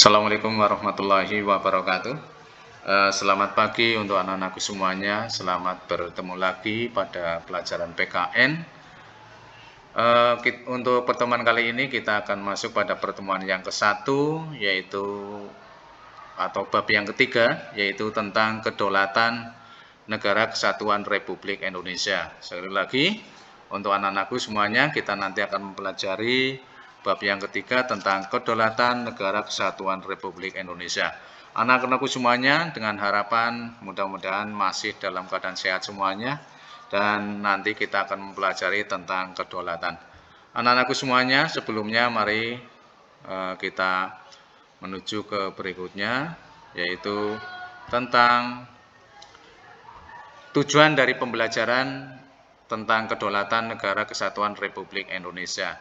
Assalamualaikum warahmatullahi wabarakatuh. Selamat pagi untuk anak-anakku semuanya. Selamat bertemu lagi pada pelajaran PKN. Untuk pertemuan kali ini kita akan masuk pada pertemuan yang ke-1, yaitu atau bab yang ketiga, yaitu tentang kedaulatan Negara Kesatuan Republik Indonesia. Sekali lagi, untuk anak-anakku semuanya, kita nanti akan mempelajari bab yang ketiga tentang kedaulatan Negara Kesatuan Republik Indonesia. Anak-anakku semuanya, dengan harapan mudah-mudahan masih dalam keadaan sehat semuanya, dan nanti kita akan mempelajari tentang kedaulatan. Anak-anakku semuanya, sebelumnya mari kita menuju ke berikutnya, yaitu tentang tujuan dari pembelajaran tentang kedaulatan Negara Kesatuan Republik Indonesia,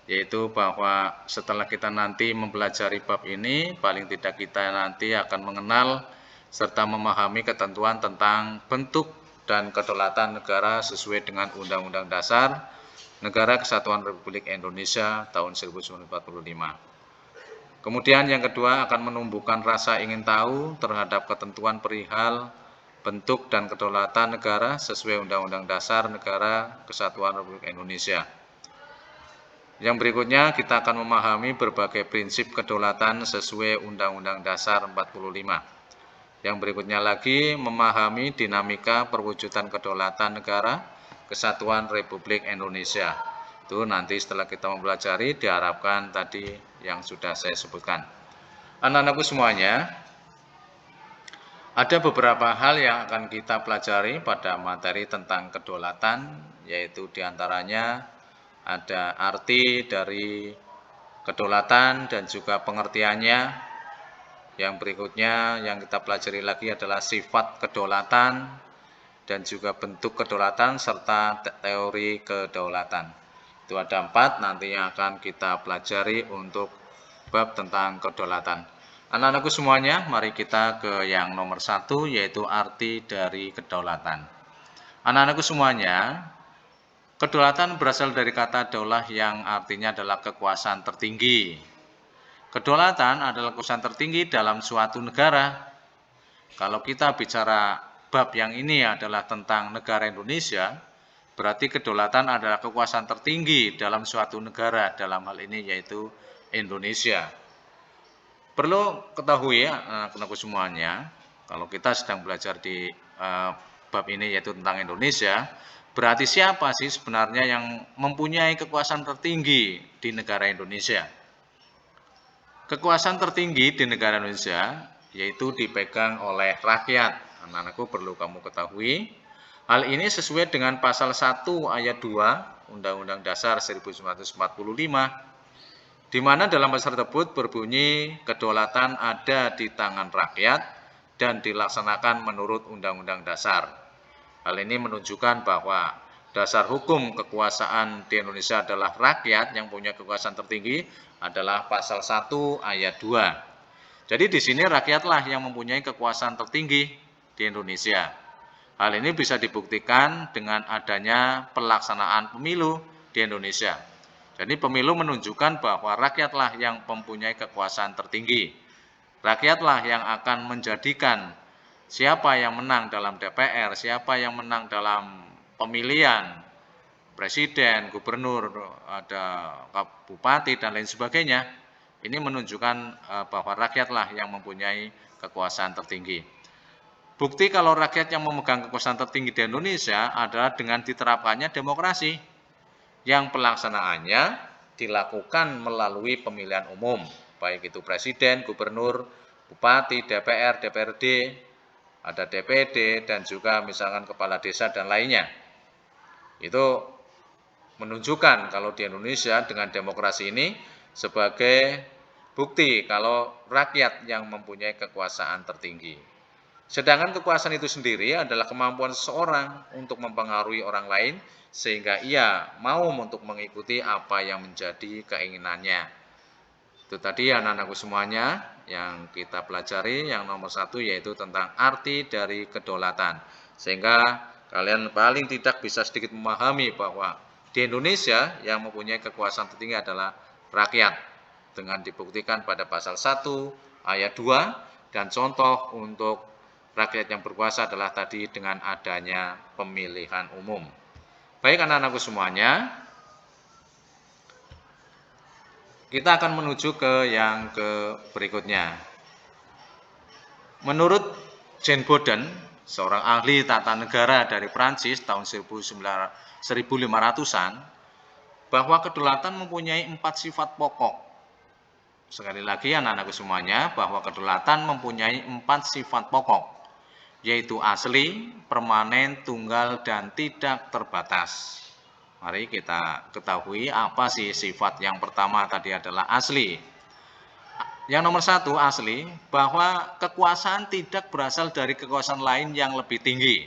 yaitu bahwa setelah kita nanti mempelajari bab ini, paling tidak kita nanti akan mengenal serta memahami ketentuan tentang bentuk dan kedaulatan negara sesuai dengan Undang-Undang Dasar Negara Kesatuan Republik Indonesia tahun 1945. Kemudian yang kedua akan menumbuhkan rasa ingin tahu terhadap ketentuan perihal bentuk dan kedaulatan negara sesuai Undang-Undang Dasar Negara Kesatuan Republik Indonesia. Yang berikutnya kita akan memahami berbagai prinsip kedaulatan sesuai Undang-Undang Dasar 45. Yang berikutnya lagi memahami dinamika perwujudan kedaulatan negara Kesatuan Republik Indonesia. Itu nanti setelah kita mempelajari diharapkan tadi yang sudah saya sebutkan. Anak-anakku semuanya, ada beberapa hal yang akan kita pelajari pada materi tentang kedaulatan, yaitu diantaranya ada arti dari kedaulatan dan juga pengertiannya. Yang berikutnya yang kita pelajari lagi adalah sifat kedaulatan dan juga bentuk kedaulatan serta teori kedaulatan. Itu ada 4 nanti yang akan kita pelajari untuk bab tentang kedaulatan. Anak-anakku semuanya, mari kita ke yang nomor 1, yaitu arti dari kedaulatan. Anak-anakku semuanya, kedaulatan berasal dari kata daulah yang artinya adalah kekuasaan tertinggi. Kedaulatan adalah kekuasaan tertinggi dalam suatu negara. Kalau kita bicara bab yang ini adalah tentang negara Indonesia, berarti kedaulatan adalah kekuasaan tertinggi dalam suatu negara, dalam hal ini yaitu Indonesia. Perlu ketahui anak-anakku semuanya, kalau kita sedang belajar di bab ini yaitu tentang Indonesia, berarti siapa sih sebenarnya yang mempunyai kekuasaan tertinggi di negara Indonesia? Kekuasaan tertinggi di negara Indonesia yaitu dipegang oleh rakyat. Anak-anakku perlu kamu ketahui. Hal ini sesuai dengan pasal 1 ayat 2 Undang-Undang Dasar 1945, di mana dalam pasal tersebut berbunyi kedaulatan ada di tangan rakyat dan dilaksanakan menurut Undang-Undang Dasar. Hal ini menunjukkan bahwa dasar hukum kekuasaan di Indonesia adalah rakyat yang punya kekuasaan tertinggi adalah pasal 1 ayat 2. Jadi di sini rakyatlah yang mempunyai kekuasaan tertinggi di Indonesia. Hal ini bisa dibuktikan dengan adanya pelaksanaan pemilu di Indonesia. Jadi pemilu menunjukkan bahwa rakyatlah yang mempunyai kekuasaan tertinggi. Rakyatlah yang akan menjadikan siapa yang menang dalam DPR, siapa yang menang dalam pemilihan presiden, gubernur, ada bupati, dan lain sebagainya. Ini menunjukkan bahwa rakyatlah yang mempunyai kekuasaan tertinggi. Bukti kalau rakyat yang memegang kekuasaan tertinggi di Indonesia adalah dengan diterapkannya demokrasi, yang pelaksanaannya dilakukan melalui pemilihan umum, baik itu presiden, gubernur, bupati, DPR, DPRD, ada DPD, dan juga misalkan kepala desa dan lainnya. Itu menunjukkan kalau di Indonesia dengan demokrasi ini sebagai bukti kalau rakyat yang mempunyai kekuasaan tertinggi. Sedangkan kekuasaan itu sendiri adalah kemampuan seseorang untuk mempengaruhi orang lain sehingga ia mau untuk mengikuti apa yang menjadi keinginannya. Itu tadi anak-anakku semuanya yang kita pelajari, yang nomor 1 yaitu tentang arti dari kedaulatan. Sehingga kalian paling tidak bisa sedikit memahami bahwa di Indonesia yang mempunyai kekuasaan tertinggi adalah rakyat, dengan dibuktikan pada pasal 1 ayat 2, dan contoh untuk rakyat yang berkuasa adalah tadi dengan adanya pemilihan umum. Baik anak-anakku semuanya, kita akan menuju ke yang berikutnya. Menurut Jean Bodin, seorang ahli tata negara dari Prancis tahun 1500-an, bahwa kedaulatan mempunyai 4 sifat pokok. Sekali lagi anak-anakku semuanya, bahwa kedaulatan mempunyai 4 sifat pokok, yaitu asli, permanen, tunggal, dan tidak terbatas. Mari kita ketahui apa sih sifat yang pertama tadi adalah asli. Yang nomor 1 asli, bahwa kekuasaan tidak berasal dari kekuasaan lain yang lebih tinggi.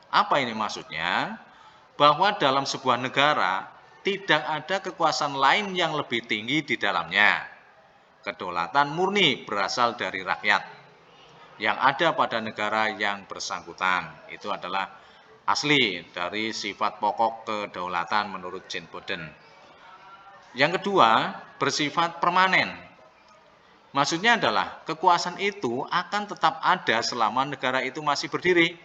Apa ini maksudnya? Bahwa dalam sebuah negara tidak ada kekuasaan lain yang lebih tinggi di dalamnya. Kedaulatan murni berasal dari rakyat yang ada pada negara yang bersangkutan. Itu adalah asli dari sifat pokok kedaulatan menurut Jean Bodin. Yang kedua, bersifat permanen. Maksudnya adalah kekuasaan itu akan tetap ada selama negara itu masih berdiri.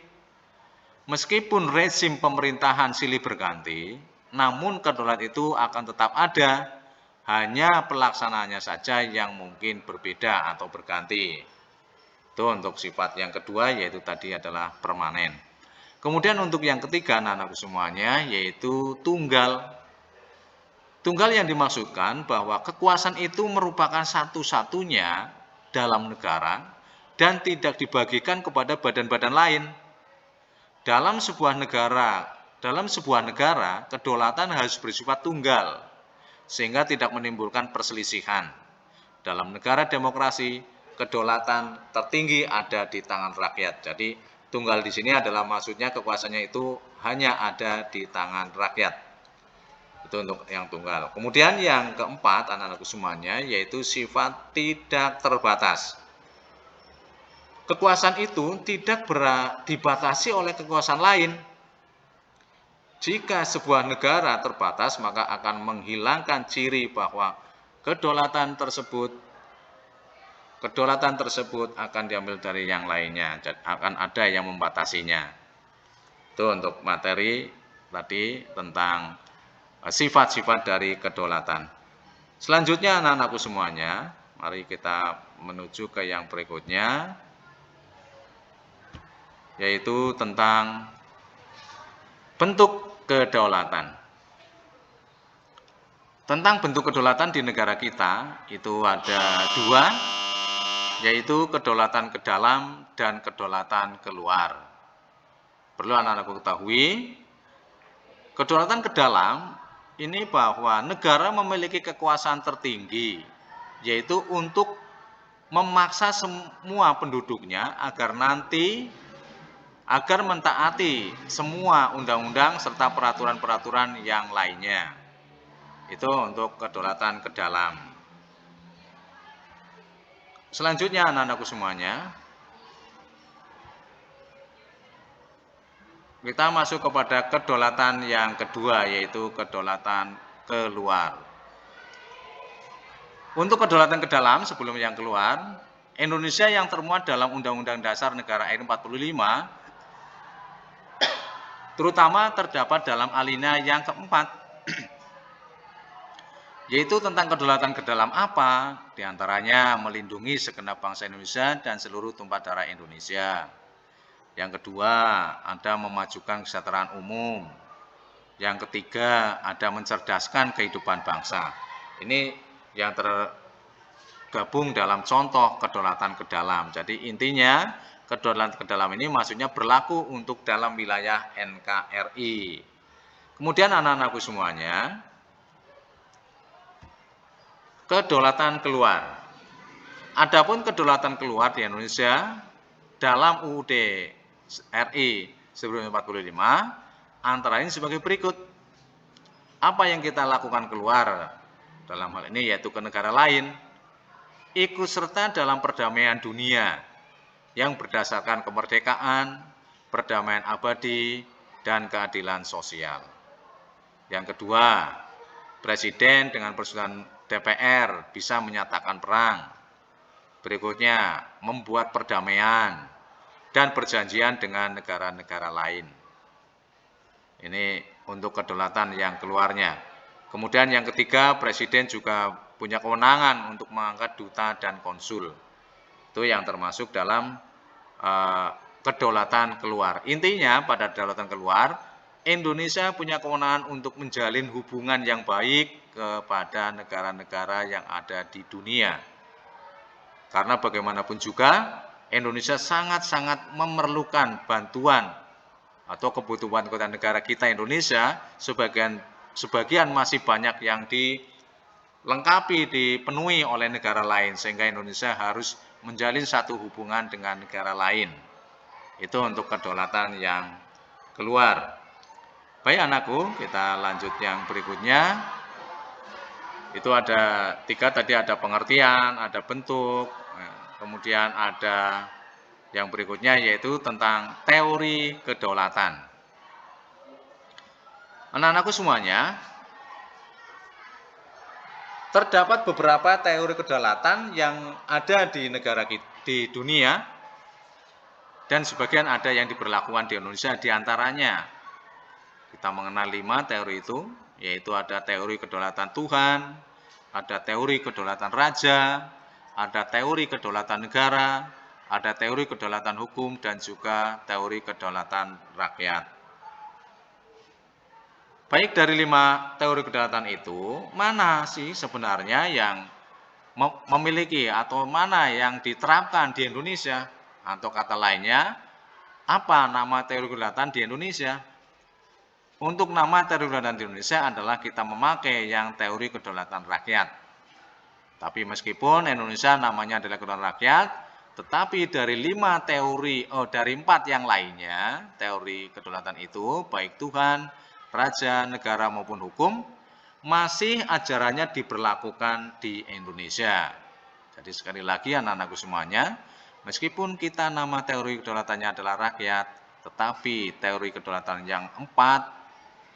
Meskipun rezim pemerintahan silih berganti, namun kedaulatan itu akan tetap ada, hanya pelaksanaannya saja yang mungkin berbeda atau berganti. Itu untuk sifat yang kedua, yaitu tadi adalah permanen. Kemudian untuk yang ketiga anak-anakku semuanya, yaitu tunggal. Tunggal yang dimaksudkan bahwa kekuasaan itu merupakan satu-satunya dalam negara dan tidak dibagikan kepada badan-badan lain. Dalam sebuah negara, kedaulatan harus bersifat tunggal, sehingga tidak menimbulkan perselisihan. Dalam negara demokrasi, kedaulatan tertinggi ada di tangan rakyat. Jadi, tunggal di sini adalah maksudnya kekuasaannya itu hanya ada di tangan rakyat. Itu untuk yang tunggal. Kemudian yang keempat, anak-anakku semuanya, yaitu sifat tidak terbatas. Kekuasaan itu tidak dibatasi oleh kekuasaan lain. Jika sebuah negara terbatas, maka akan menghilangkan ciri bahwa kedaulatan tersebut akan diambil dari yang lainnya, akan ada yang membatasinya. Itu untuk materi tadi tentang sifat-sifat dari kedaulatan. Selanjutnya anak-anakku semuanya, mari kita menuju ke yang berikutnya, yaitu tentang bentuk kedaulatan. Tentang bentuk kedaulatan di negara kita, itu ada 2, yaitu kedaulatan ke dalam dan kedaulatan keluar. Perlu anak-anakku ketahui, kedaulatan ke dalam ini bahwa negara memiliki kekuasaan tertinggi, yaitu untuk memaksa semua penduduknya agar mentaati semua undang-undang serta peraturan-peraturan yang lainnya. Itu untuk kedaulatan ke dalam. Selanjutnya anak-anakku semuanya, kita masuk kepada kedaulatan yang kedua, yaitu kedaulatan keluar. Untuk kedaulatan ke dalam sebelum yang keluar, Indonesia yang termuat dalam Undang-Undang Dasar Negara RI 45 terutama terdapat dalam alinea yang keempat, yaitu tentang kedaulatan ke dalam apa? Di antaranya melindungi segenap bangsa Indonesia dan seluruh tumpah darah Indonesia. Yang kedua, ada memajukan kesejahteraan umum. Yang ketiga, ada mencerdaskan kehidupan bangsa. Ini yang tergabung dalam contoh kedaulatan ke dalam. Jadi intinya, kedaulatan ke dalam ini maksudnya berlaku untuk dalam wilayah NKRI. Kemudian anak-anakku semuanya, kedaulatan keluar. Adapun kedaulatan keluar di Indonesia dalam UUD RI 1945 antara lain sebagai berikut. Apa yang kita lakukan keluar dalam hal ini yaitu ke negara lain, ikut serta dalam perdamaian dunia yang berdasarkan kemerdekaan, perdamaian abadi, dan keadilan sosial. Yang kedua, Presiden dengan persetujuan DPR bisa menyatakan perang. Berikutnya, membuat perdamaian dan perjanjian dengan negara-negara lain. Ini untuk kedaulatan yang keluarnya. Kemudian yang ketiga, Presiden juga punya kewenangan untuk mengangkat duta dan konsul. Itu yang termasuk dalam kedaulatan keluar. Intinya pada kedaulatan keluar, Indonesia punya kewenangan untuk menjalin hubungan yang baik kepada negara-negara yang ada di dunia. Karena bagaimanapun juga, Indonesia sangat-sangat memerlukan bantuan atau kebutuhan kota negara kita Indonesia, sebagian masih banyak yang dilengkapi, dipenuhi oleh negara lain, sehingga Indonesia harus menjalin satu hubungan dengan negara lain. Itu untuk kedaulatan yang keluar. Baik anakku, kita lanjut yang berikutnya. Itu ada 3 tadi, ada pengertian, ada bentuk, kemudian ada yang berikutnya yaitu tentang teori kedaulatan. Anak-anakku semuanya, terdapat beberapa teori kedaulatan yang ada di negara di dunia dan sebagian ada yang diberlakukan di Indonesia. Di antaranya kita mengenal 5 teori itu, yaitu ada teori kedaulatan Tuhan, ada teori kedaulatan raja, ada teori kedaulatan negara, ada teori kedaulatan hukum, dan juga teori kedaulatan rakyat. Baik, dari 5 teori kedaulatan itu, mana sih sebenarnya yang memiliki atau mana yang diterapkan di Indonesia? Atau kata lainnya, apa nama teori kedaulatan di Indonesia? Untuk nama teori kedaulatan di Indonesia adalah kita memakai yang teori kedaulatan rakyat. Tapi meskipun Indonesia namanya adalah kedaulatan rakyat, tetapi dari 4 yang lainnya, teori kedaulatan itu, baik Tuhan, raja, negara maupun hukum, masih ajarannya diberlakukan di Indonesia. Jadi sekali lagi anak-anakku semuanya, meskipun kita nama teori kedaulatannya adalah rakyat, tetapi teori kedaulatan yang 4,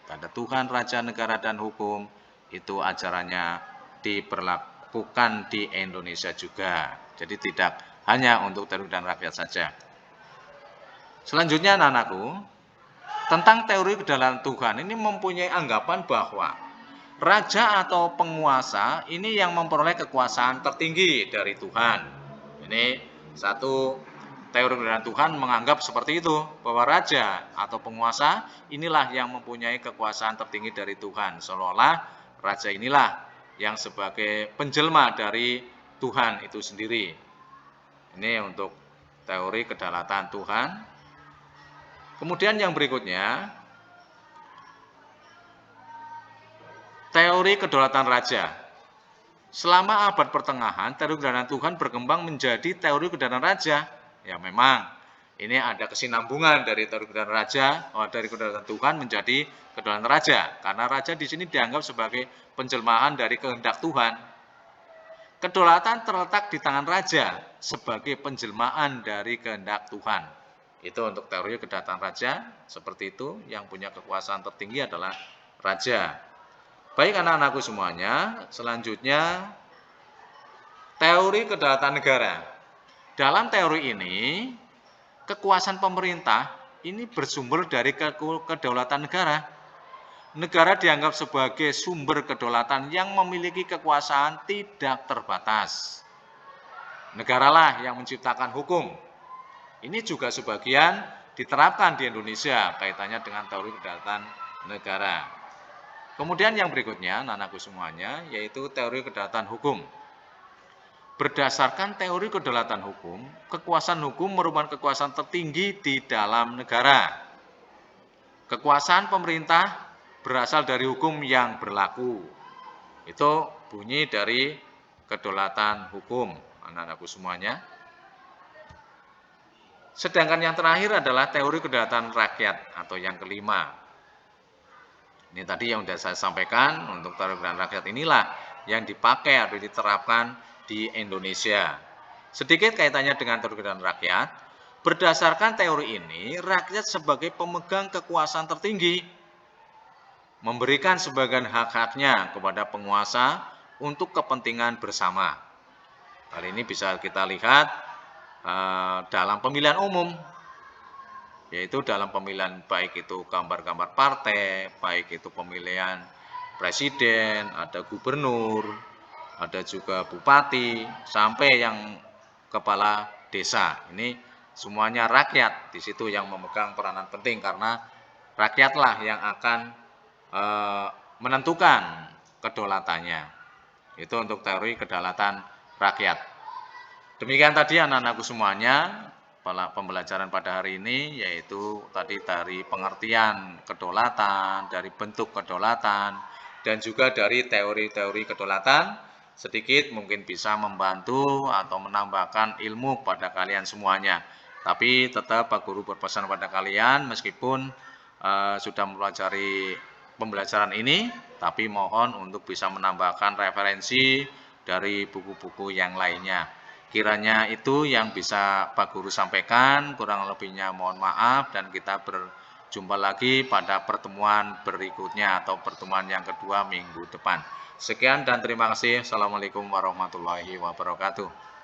ada Tuhan, raja, negara, dan hukum, itu ajarannya diberlakukan di Indonesia juga. Jadi tidak hanya untuk teori dan rakyat saja. Selanjutnya anak-anakku, tentang teori kedaulatan Tuhan ini mempunyai anggapan bahwa raja atau penguasa ini yang memperoleh kekuasaan tertinggi dari Tuhan. Ini satu teori kedaulatan Tuhan menganggap seperti itu, bahwa raja atau penguasa inilah yang mempunyai kekuasaan tertinggi dari Tuhan. Seolah-olah raja inilah yang sebagai penjelma dari Tuhan itu sendiri. Ini untuk teori kedaulatan Tuhan. Kemudian yang berikutnya, teori kedaulatan raja. Selama abad pertengahan, teori kedaulatan Tuhan berkembang menjadi teori kedaulatan raja. Ya memang, ini ada kesinambungan dari teori kedaulatan raja, dari kedaulatan Tuhan menjadi kedaulatan raja. Karena raja di sini dianggap sebagai penjelmaan dari kehendak Tuhan. Kedaulatan terletak di tangan raja sebagai penjelmaan dari kehendak Tuhan. Itu untuk teori kedaulatan raja, seperti itu, yang punya kekuasaan tertinggi adalah raja. Baik anak-anakku semuanya, selanjutnya teori kedaulatan negara. Dalam teori ini, kekuasaan pemerintah ini bersumber dari kedaulatan negara. Negara dianggap sebagai sumber kedaulatan yang memiliki kekuasaan tidak terbatas. Negaralah yang menciptakan hukum. Ini juga sebagian diterapkan di Indonesia kaitannya dengan teori kedaulatan negara. Kemudian yang berikutnya, anak-anakku semuanya, yaitu teori kedaulatan hukum. Berdasarkan teori kedaulatan hukum, kekuasaan hukum merupakan kekuasaan tertinggi di dalam negara. Kekuasaan pemerintah berasal dari hukum yang berlaku. Itu bunyi dari kedaulatan hukum, anak-anakku semuanya. Sedangkan yang terakhir adalah teori kedaulatan rakyat atau yang kelima. Ini tadi yang sudah saya sampaikan, untuk teori kedaulatan rakyat inilah yang dipakai atau diterapkan di Indonesia. Sedikit kaitannya dengan teori kedaulatan rakyat. Berdasarkan teori ini, rakyat sebagai pemegang kekuasaan tertinggi memberikan sebagian hak-haknya kepada penguasa untuk kepentingan bersama. Hal ini bisa kita lihat dalam pemilihan umum, yaitu dalam pemilihan baik itu gambar-gambar partai, baik itu pemilihan presiden, ada gubernur, ada juga bupati, sampai yang kepala desa. Ini semuanya rakyat di situ yang memegang peranan penting, karena rakyatlah yang akan menentukan kedaulatannya. Itu untuk teori kedaulatan rakyat. Demikian tadi anak-anakku semuanya, pembelajaran pada hari ini, yaitu tadi dari pengertian kedaulatan, dari bentuk kedaulatan, dan juga dari teori-teori kedaulatan. Sedikit mungkin bisa membantu atau menambahkan ilmu pada kalian semuanya. Tapi tetap Pak Guru berpesan pada kalian, meskipun sudah mempelajari pembelajaran ini, tapi mohon untuk bisa menambahkan referensi dari buku-buku yang lainnya. Kiranya itu yang bisa Pak Guru sampaikan, kurang lebihnya mohon maaf, dan kita berjumpa lagi pada pertemuan berikutnya atau pertemuan yang kedua minggu depan. Sekian dan terima kasih. Assalamualaikum warahmatullahi wabarakatuh.